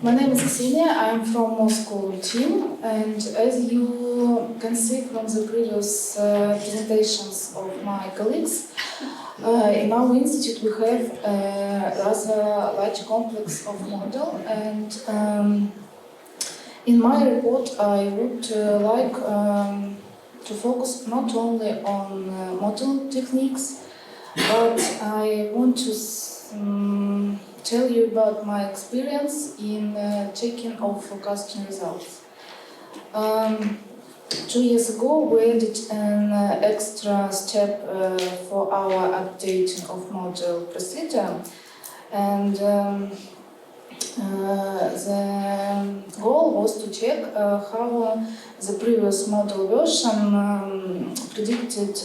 My name is Ksenia, I'm from Moscow team, and as you can see from the previous presentations of my colleagues, in our institute we have a rather large complex of model, and in my report I would like to focus not only on model techniques, but I want to tell you about my experience in checking of forecasting results. 2 years ago we added an extra step for our updating of model procedure, and the goal was to check how the previous model version predicted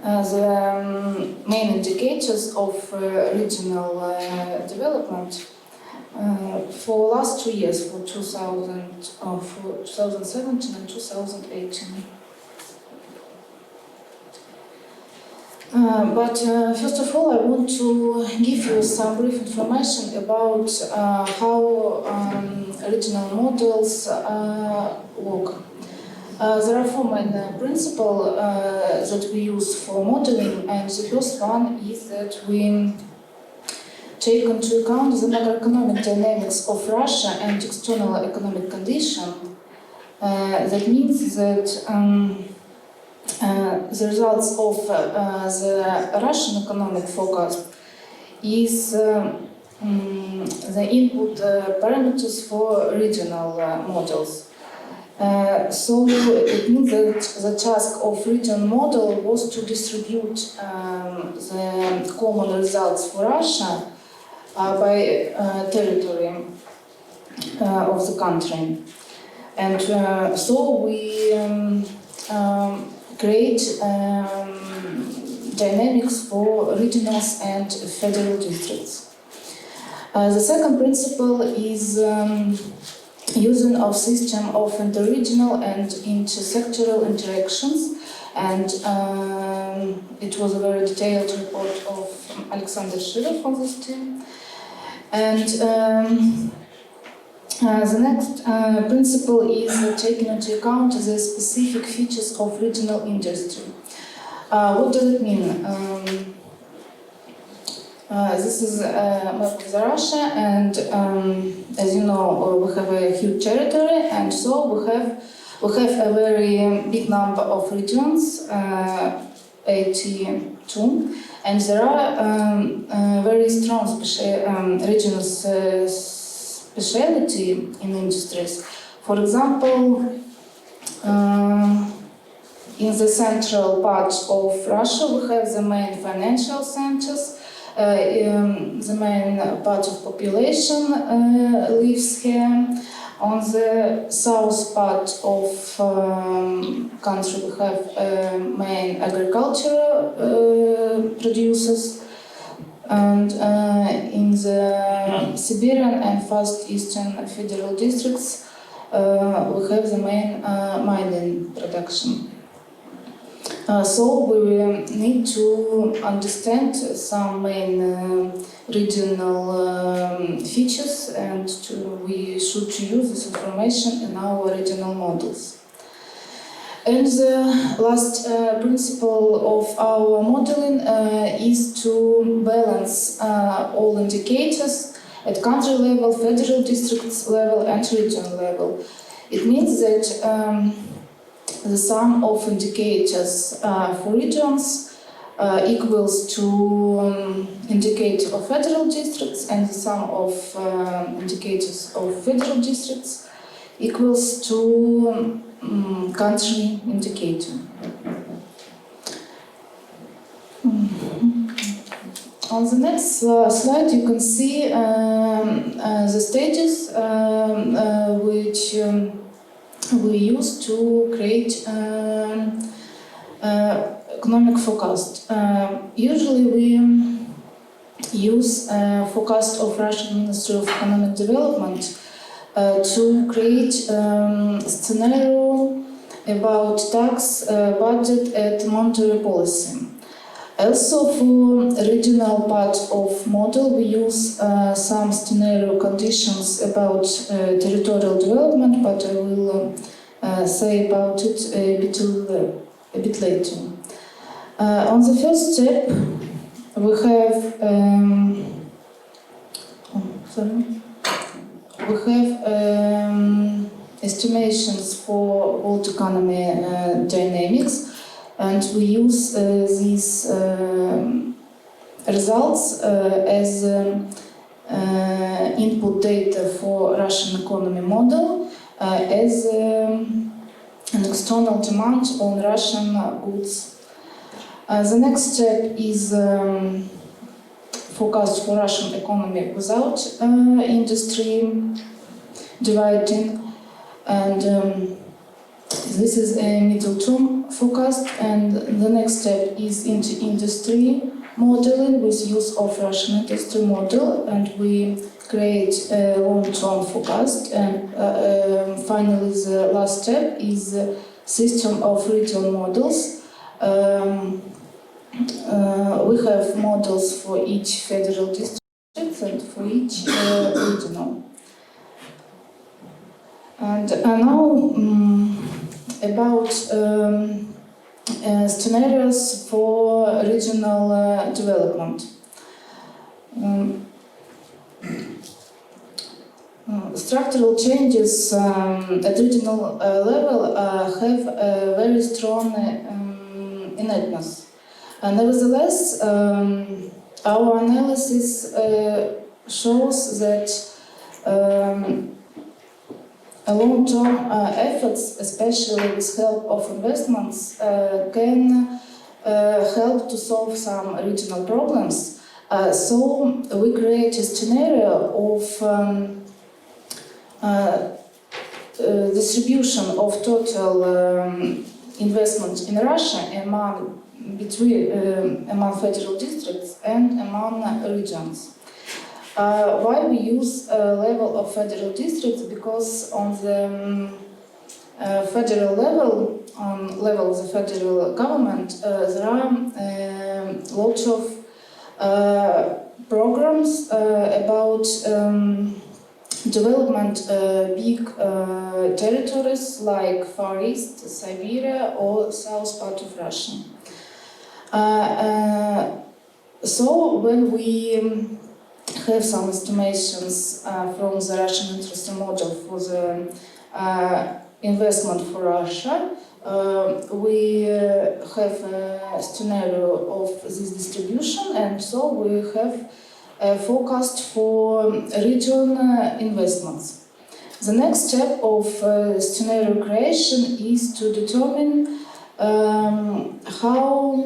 the main indicators of regional development for last 2 years, for 2017 and 2018. But first of all, I want to give you some brief information about how regional models work. There are 4 main principles that we use for modeling, and the first one is that we take into account the macroeconomic dynamics of Russia and external economic conditions. That means that the results of the Russian economic forecast is the input parameters for regional models. So it means that the task of regional model was to distribute the common results for Russia by territory of the country. And so we create dynamics for regionals and federal districts. The second principle is using of system of interregional and intersectoral interactions, and it was a very detailed report of Alexander Schiller from this team. And the next principle is taking into account the specific features of regional industry. What does it mean? This is a map of Russia, and as you know, we have a huge territory, and so we have a very big number of regions, 82, and there are very strong regional speciality in industries. For example, in the central part of Russia, we have the main financial centers. The main part of population lives here. On the south part of country we have main agricultural producers, and in the Siberian and fast eastern federal districts we have the main mining production. So we need to understand some main regional features, and we should use this information in our regional models. And the last principle of our modeling is to balance all indicators at country level, federal districts level, and regional level. It means that the sum of indicators for regions equals to indicator of federal districts, and the sum of indicators of federal districts equals to country indicator. On the next slide you can see the stages which we use to create economic forecast. Usually we use forecast of Russian Ministry of Economic Development to create scenario about tax budget and monetary policy. Also, for regional part of model, we use some scenario conditions about territorial development, but I will say about it a bit later. On the first step, we have estimations for world economy dynamics. And we use these results as input data for Russian economy model as an external demand on Russian goods. The next step is forecast for Russian economy without industry dividing, and this is a middle-term forecast, and the next step is into industry modeling with use of Russian industry model, and we create a long-term forecast. And finally, the last step is a system of regional models. We have models for each federal district and for each regional. And now about scenarios for regional development. Structural changes at regional level have a very strong innatness. Nevertheless, our analysis shows that long-term efforts, especially with help of investments, can help to solve some regional problems. So we create a scenario of distribution of total investment in Russia among federal districts and among regions. Why we use level of federal districts? Because on the federal level, on level of the federal government, there are lots of programs about development big territories like Far East, Siberia, or south part of Russia. So when we have some estimations from the Russian industry model for the investment for Russia, we have a scenario of this distribution, and so we have a forecast for region investments. The next step of scenario creation is to determine how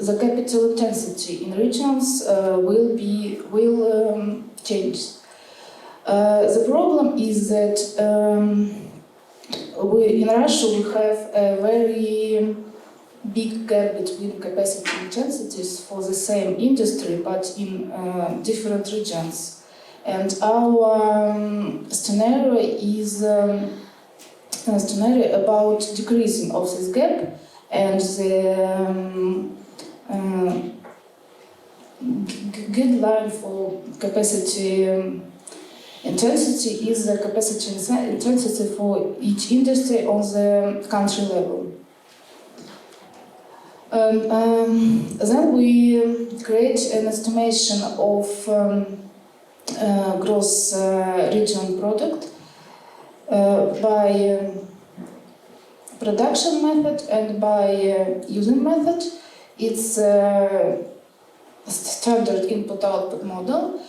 the capital intensity in regions will change. The problem is that in Russia we have a very big gap between capacity intensities for the same industry, but in different regions. And our scenario is a scenario about decreasing of this gap, and the guideline for capacity intensity is the capacity intensity for each industry on the country level. Then we create an estimation of gross regional product by production method and by using method. It's a standard input-output model.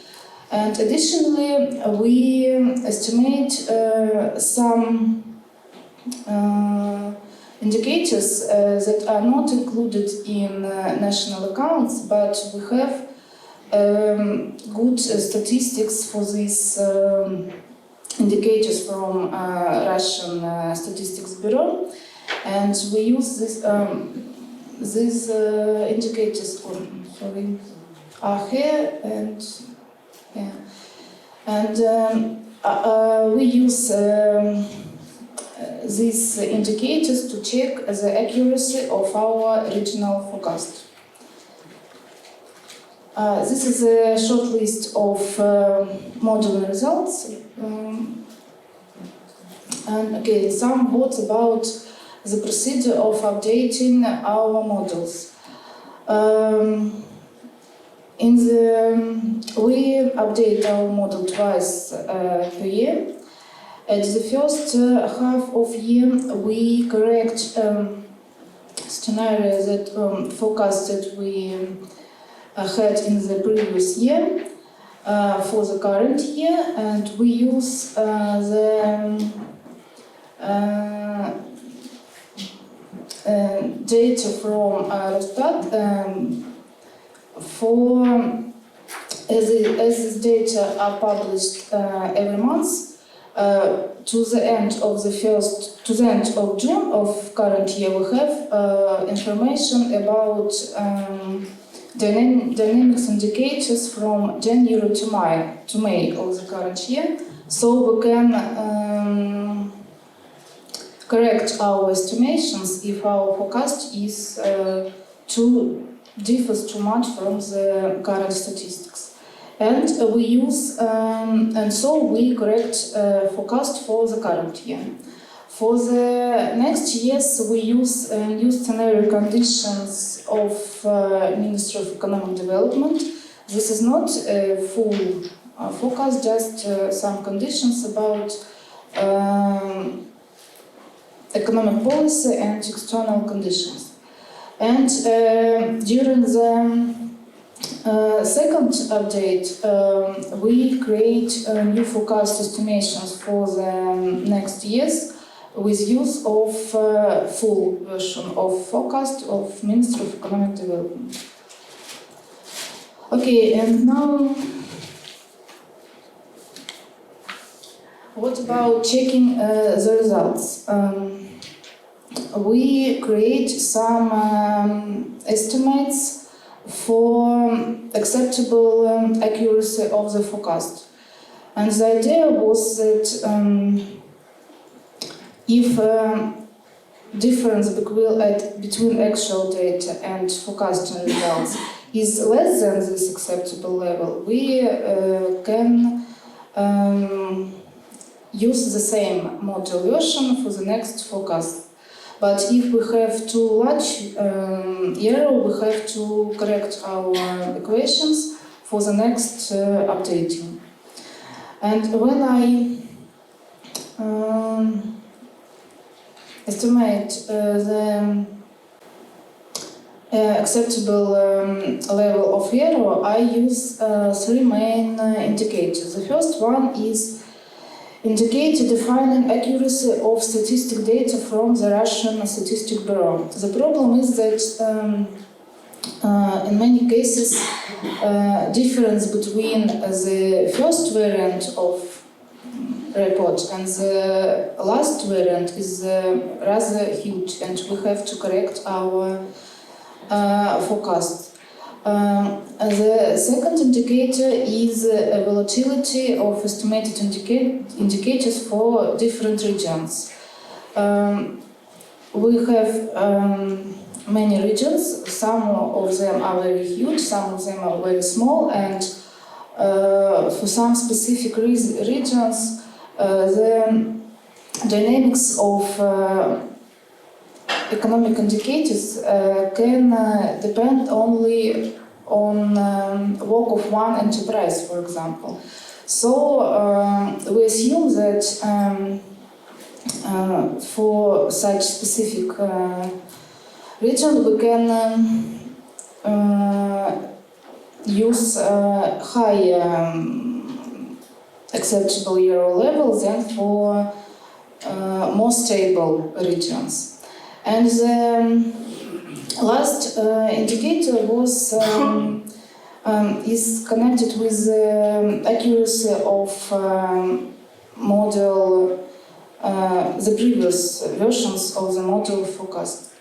And additionally, we estimate some indicators that are not included in national accounts, but we have good statistics for these indicators from Russian Statistics Bureau, and we use these indicators are here, and we use these indicators to check the accuracy of our regional forecast. This is a short list of modeling results. And again, some words about the procedure of updating our models. We update our model twice per year. At the first half of year, we correct scenarios that forecast that we had in the previous year for the current year, and we use the data from ROSSTAT as these data are published every month. To the end of June of current year, we have information about dynamics indicators from January to May of the current year, so we can correct our estimations if our forecast is differs too much from the current statistics. And we use, and so we correct forecast for the current year. For the next years, we use new scenario conditions of Ministry of Economic Development. This is not a full forecast, just some conditions about economic policy and external conditions. And during the second update, we create new forecast estimations for the next years with use of full version of forecast of Ministry of Economic Development. Okay, and now what about checking the results? We create some estimates for acceptable accuracy of the forecast. And the idea was that if difference between actual data and forecasting results is less than this acceptable level, we can use the same model version for the next forecast. But if we have too large error, we have to correct our equations for the next updating. And when I estimate the acceptable level of error, I use three main indicators. The first one is indicator defining accuracy of statistic data from the Russian Statistical Bureau. The problem is that in many cases difference between the first variant of report and the last variant is rather huge, and we have to correct our forecast. The second indicator is volatility of estimated indicators for different regions. We have many regions, some of them are very huge, some of them are very small, and for some specific regions the dynamics of economic indicators can depend only on work of one enterprise, for example. So we assume that for such specific region we can use higher acceptable error levels than for more stable regions. And the last indicator was is connected with the accuracy of model, the previous versions of the model forecast.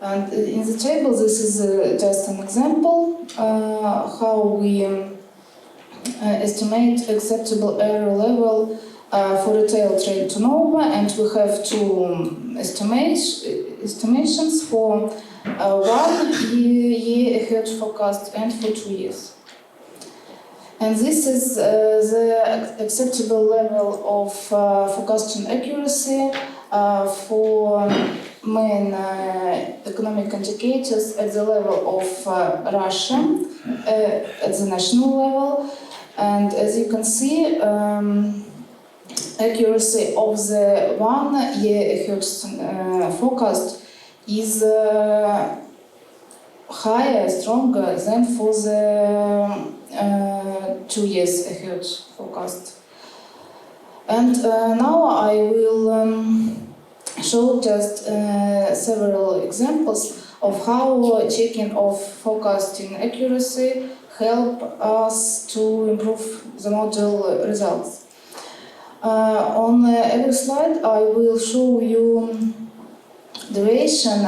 And in the table, this is just an example how we estimate acceptable error level for retail trade turnover, and we have two estimations for 1 year ahead forecast and for 2 years. And this is the acceptable level of forecasting accuracy for main economic indicators at the level of Russia, at the national level. And as you can see, accuracy of the 1 year ahead forecast is higher, stronger than for the 2 years ahead forecast. And now I will show just several examples of how checking of forecasting accuracy help us to improve the model results. On every slide I will show you duration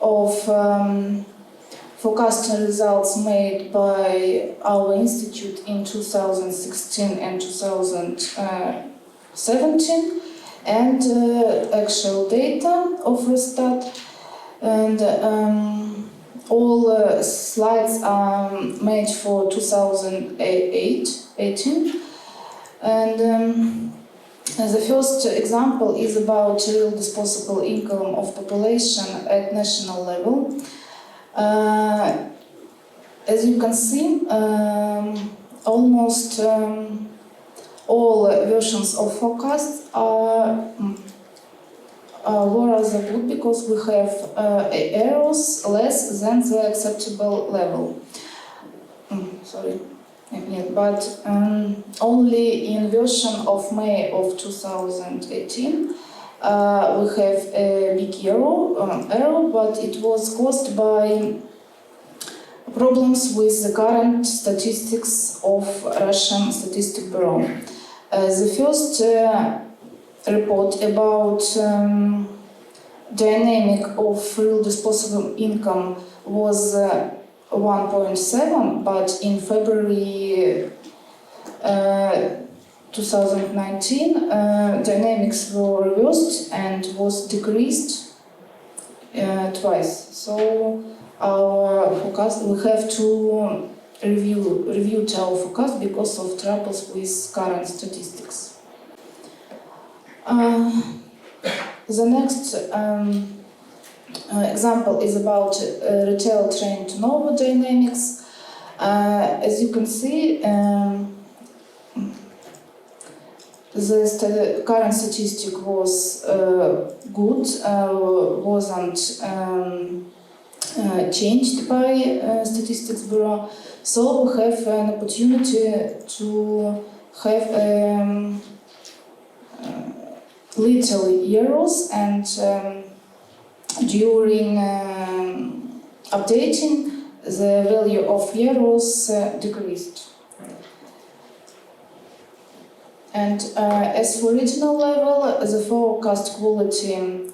of forecasting results made by our institute in 2016 and 2017, and actual data of ROSSTAT. And all slides are made for 2018. And the first example is about real disposable income of population at national level. As you can see, almost all versions of forecasts are lower than good, because we have errors less than the acceptable level. But only in version of May of 2018 we have a big error, but it was caused by problems with the current statistics of Russian Statistics Bureau. The first report about dynamic of real disposable income was 1.7, but in February 2019 dynamics were reversed and was decreased twice. So our forecast, we have to review our forecast because of troubles with current statistics. The next example is about retail trade turnover dynamics. As you can see, the current statistic was good, wasn't changed by Statistics Bureau. So we have an opportunity to have little errors, and during updating, the value of errors decreased. And as for regional level, the forecast quality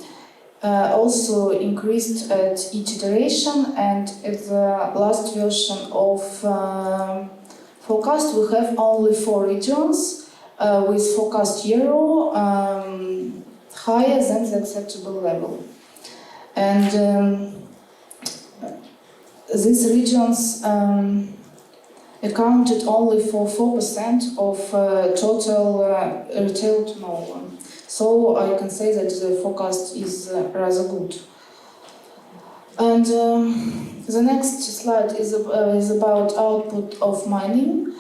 also increased at each iteration, and at the last version of forecast we have only 4 regions with forecast error higher than the acceptable level. And these regions accounted only for 4% of total retail turnover. So I can say that the forecast is rather good. And the next slide is about output of mining.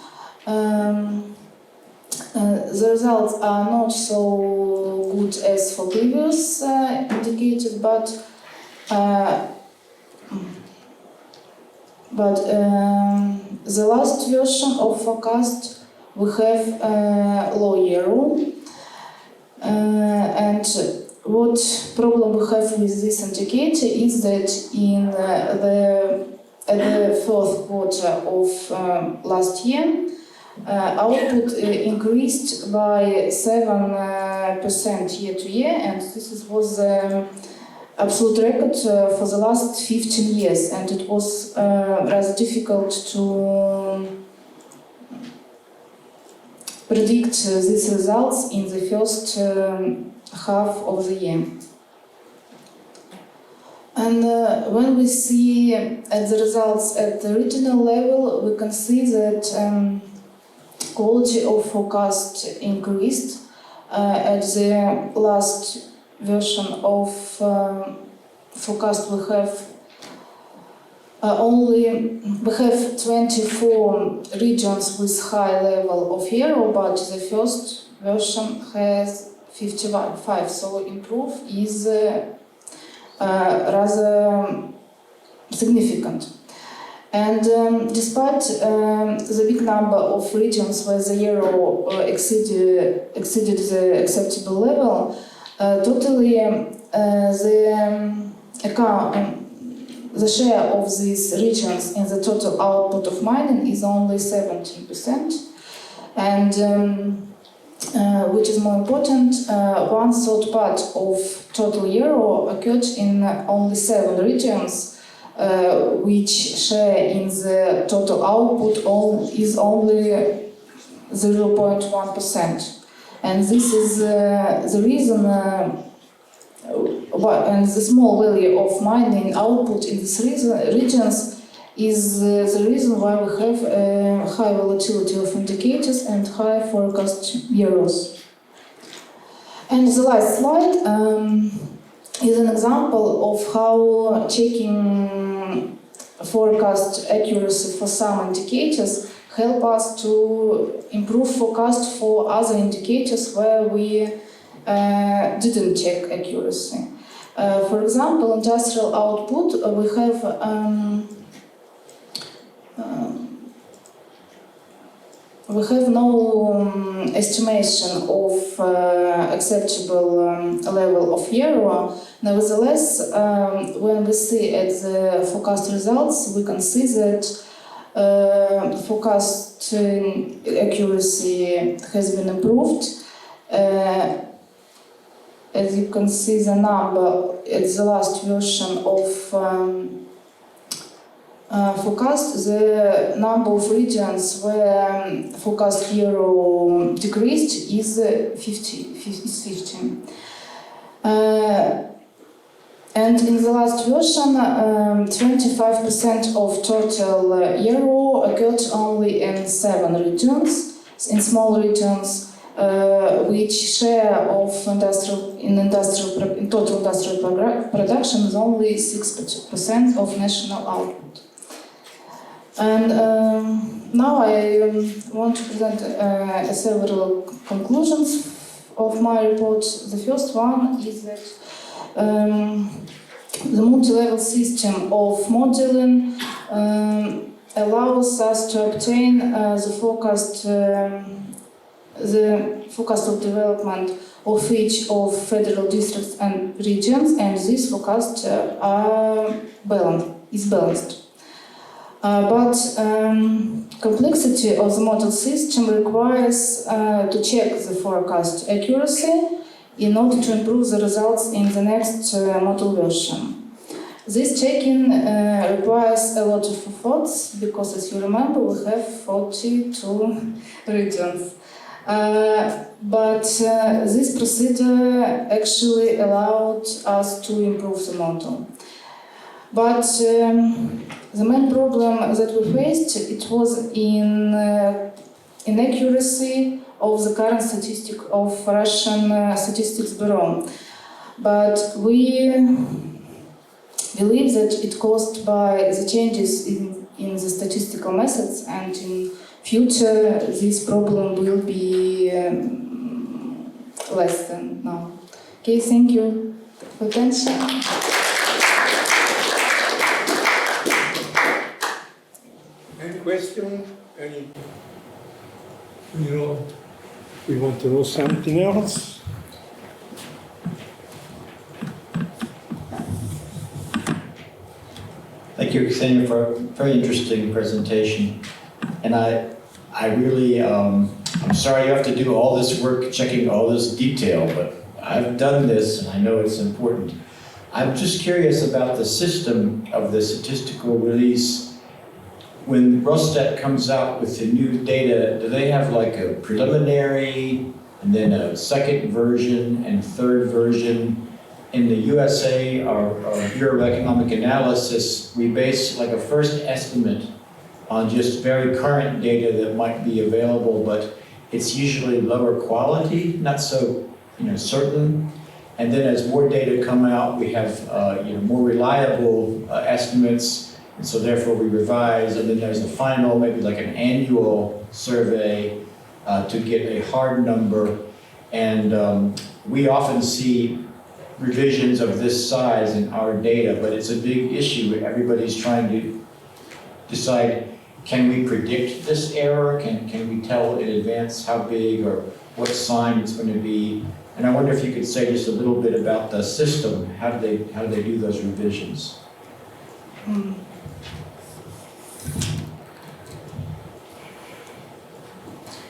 The results are not so good as for previous indicators, but the last version of forecast we have low error. And what problem we have with this indicator is that in the fourth quarter of last year, output increased by 7% year to year, and this was absolute record for the last 15 years, and it was rather difficult to predict these results in the first half of the year. And when we see at the results at the regional level, we can see that quality of forecast increased. At the last version of forecast, we have 24 regions with high level of error, but the first version has 55. So improve is rather significant. And despite the big number of regions where the error exceeded the acceptable level, totally the share of these regions in the total output of mining is only 17%. And which is more important, 1/3 part of total error occurred in only 7 regions, which share in the total output is only 0.1%. And this is the reason, and the small value of mining output in these regions is the reason why we have high volatility of indicators and high forecast errors. And the last slide is an example of how checking forecast accuracy for some indicators help us to improve forecast for other indicators where we didn't check accuracy. For example, industrial output, we have no estimation of acceptable level of error. Nevertheless, when we see at the forecast results, we can see that forecast accuracy has been improved. As you can see the number at the last version of forecast, the number of regions where forecast error decreased is 50. And in the last version, 25% of total error occurred only in 7 regions, in small regions, which share of in total industrial production is only 6% of national output. And now I want to present several conclusions of my report. The first one is that the multi-level system of modeling allows us to obtain the forecast of development of each of federal districts and regions, and this forecast is balanced. But complexity of the model system requires to check the forecast accuracy in order to improve the results in the next model version. This checking requires a lot of efforts because, as you remember, we have 42 regions. But this procedure actually allowed us to improve the model. But the main problem that we faced, it was in inaccuracy of the current statistic of Russian Statistics Bureau. But we believe that it caused by the changes in the statistical methods, and in future this problem will be less than now. Okay, thank you for attention. Any question? We want to know something else? Thank you, Ksenia, for a very interesting presentation. And I really, I'm sorry you have to do all this work checking all this detail, but I've done this and I know it's important. I'm just curious about the system of the statistical release. when ROSSTAT comes out with the new data, do they have like a preliminary and then a second version and third version? In the USA, our Bureau of Economic Analysis, we base like a first estimate on just very current data that might be available, but it's usually lower quality, not so certain. And then as more data come out, we have more reliable estimates, and so therefore we revise. And then there's a final, maybe like an annual survey to get a hard number. And we often see revisions of this size in our data, but it's a big issue. Everybody's trying to decide, can we predict this error? Can we tell in advance how big or what sign it's going to be? And I wonder if you could say just a little bit about the system. How do they do those revisions?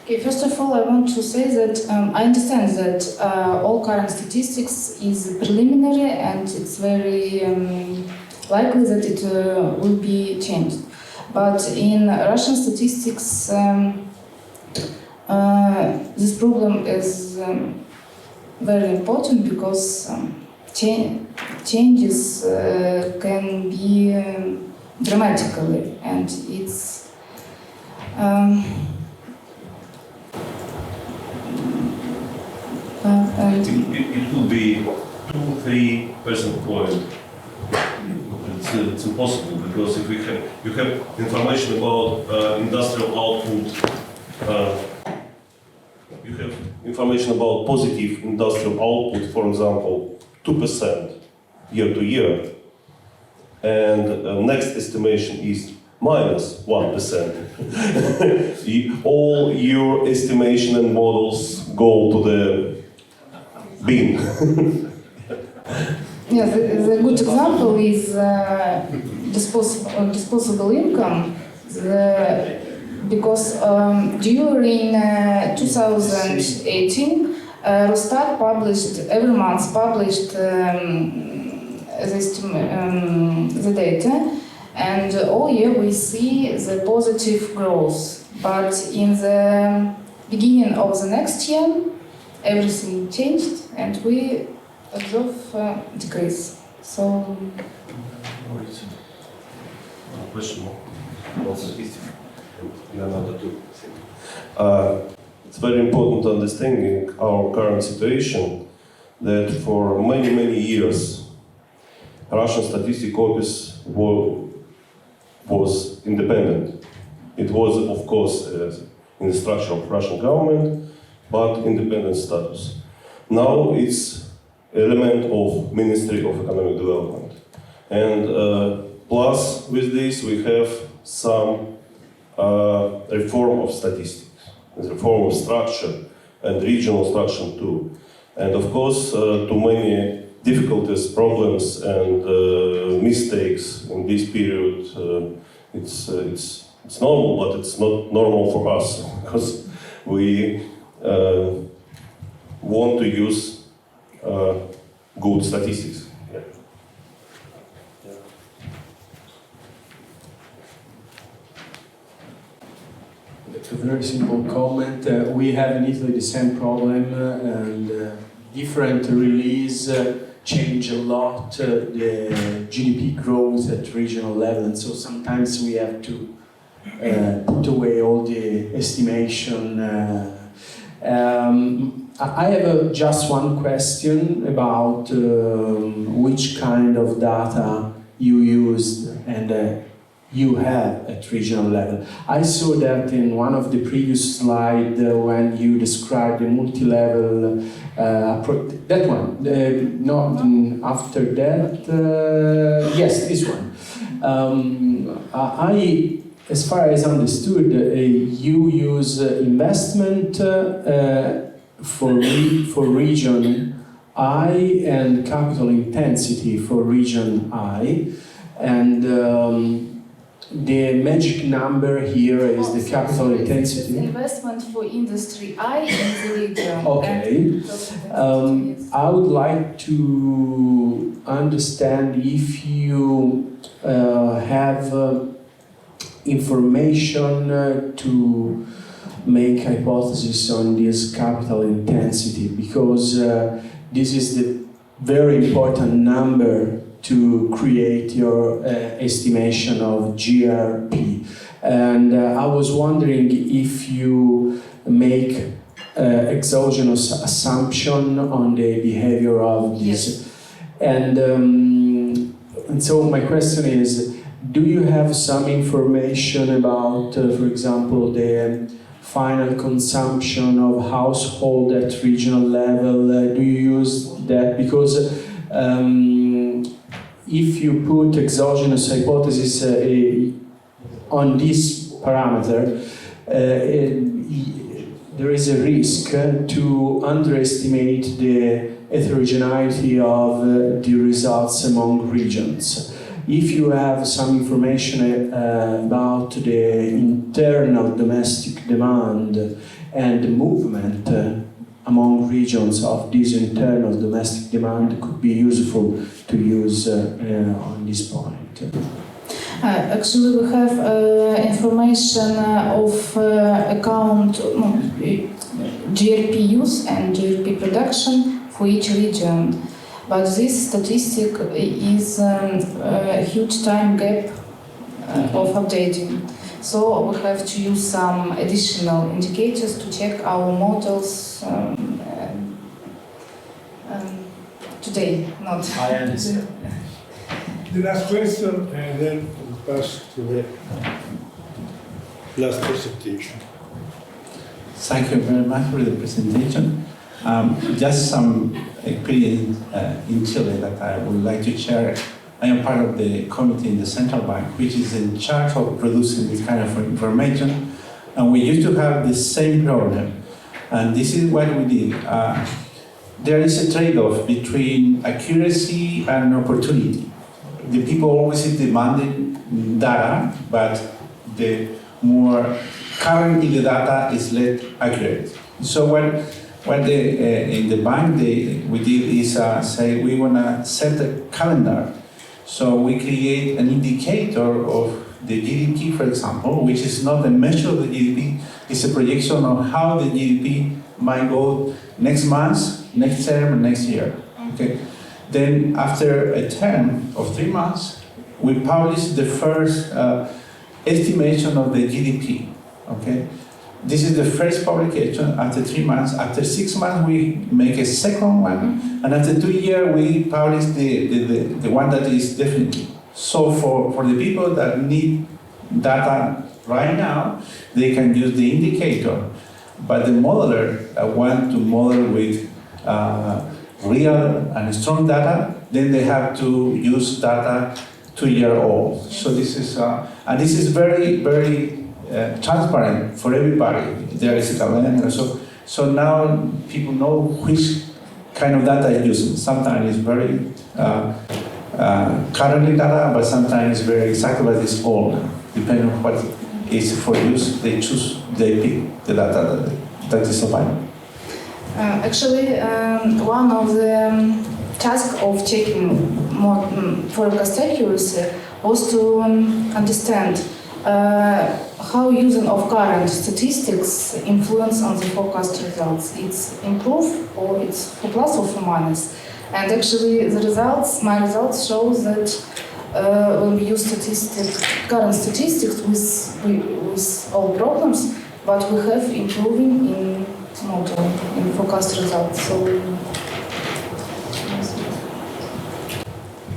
Okay, first of all, I want to say that I understand that all current statistics is preliminary and it's very likely that it will be changed. But in Russian statistics, this problem is very important because changes can be dramatically, and it's it will be 2-3 percentage point. It's impossible because if you have information about industrial output, you have information about positive industrial output, for example, 2% year to year, and next estimation is minus 1%. All your estimation and models go to the bin. Yeah, the good example is disposable income, because during 2018, ROSSTAT every month published the data, and all year we see the positive growth. But in the beginning of the next year, everything changed, and we observe decrease. So. Question about statistics. It's very important to understanding our current situation that for many, many years Russian Statistics Office was independent. It was, of course, in the structure of Russian government, but independent status. Now it's element of Ministry of Economic Development. And plus with this we have some reform of statistics, reform of structure and regional structure too. And of course too many difficulties, problems and mistakes in this period. It's normal, but it's not normal for us because we want to use good statistics. Yeah. A very simple comment. We have in Italy the same problem, and different release change a lot the GDP growth at regional level, and so sometimes we have to put away all the estimation. I have just one question about which kind of data you used and you have at regional level. I saw that in one of the previous slides when you described the multi-level that one, not after that, yes, this one. As far as understood, you use investment for region I and capital intensity for region I, and the magic number here is the capital intensity. Investment for industry I in the region. Okay. I would like to understand if you have information to make hypotheses on this capital intensity, because this is the very important number to create your estimation of GRP. And I was wondering if you make exogenous assumption on the behavior of this. Yes. And so my question is, do you have some information about, for example, the final consumption of household at regional level? Do you use that? Because if you put exogenous hypothesis on this parameter, there is a risk to underestimate the heterogeneity of the results among regions. If you have some information about the internal domestic demand and the movement among regions of this internal domestic demand, it could be useful to use on this point. Actually, we have information of account GRP use and GRP production for each region, but this statistic is a huge time gap of updating. So we have to use some additional indicators to check our models today, not I understand. The last question, and then we'll pass to the last presentation. Thank you very much for the presentation. Just some experience in Chile that I would like to share. I am part of the committee in the central bank, which is in charge of producing this kind of information. And we used to have the same problem. And this is what we did. There is a trade-off between accuracy and opportunity. The people always is demanding data, but the more currently the data is less accurate. So what in the bank we did is say we want to set a calendar. So we create an indicator of the GDP, for example, which is not a measure of the GDP, it's a projection of how the GDP might go next month, next term, next year. Okay. Then after a term of 3 months, we publish the first estimation of the GDP. Okay. This is the first publication after 3 months. After 6 months, we make a second one, and after 2 years, we publish the one that is definitely. So for the people that need data right now, they can use the indicator. But the modeler that want to model with real and strong data, then they have to use data 2 year old. So this is and this is very, very transparent for everybody. There is a calendar. So now people know which kind of data is using. Sometimes it's very currently data, but sometimes it's very exact, but it's old. Depending on what is for use, they pick the data that is available. Actually, one of the tasks of checking forecast accuracy was to understand how using of current statistics influence on the forecast results. It's improve or it's for plus or for minus. And actually, my results show that when we use current statistics with all problems, but we have improving in model, in forecast results. So.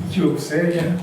Thank you, Ksenia.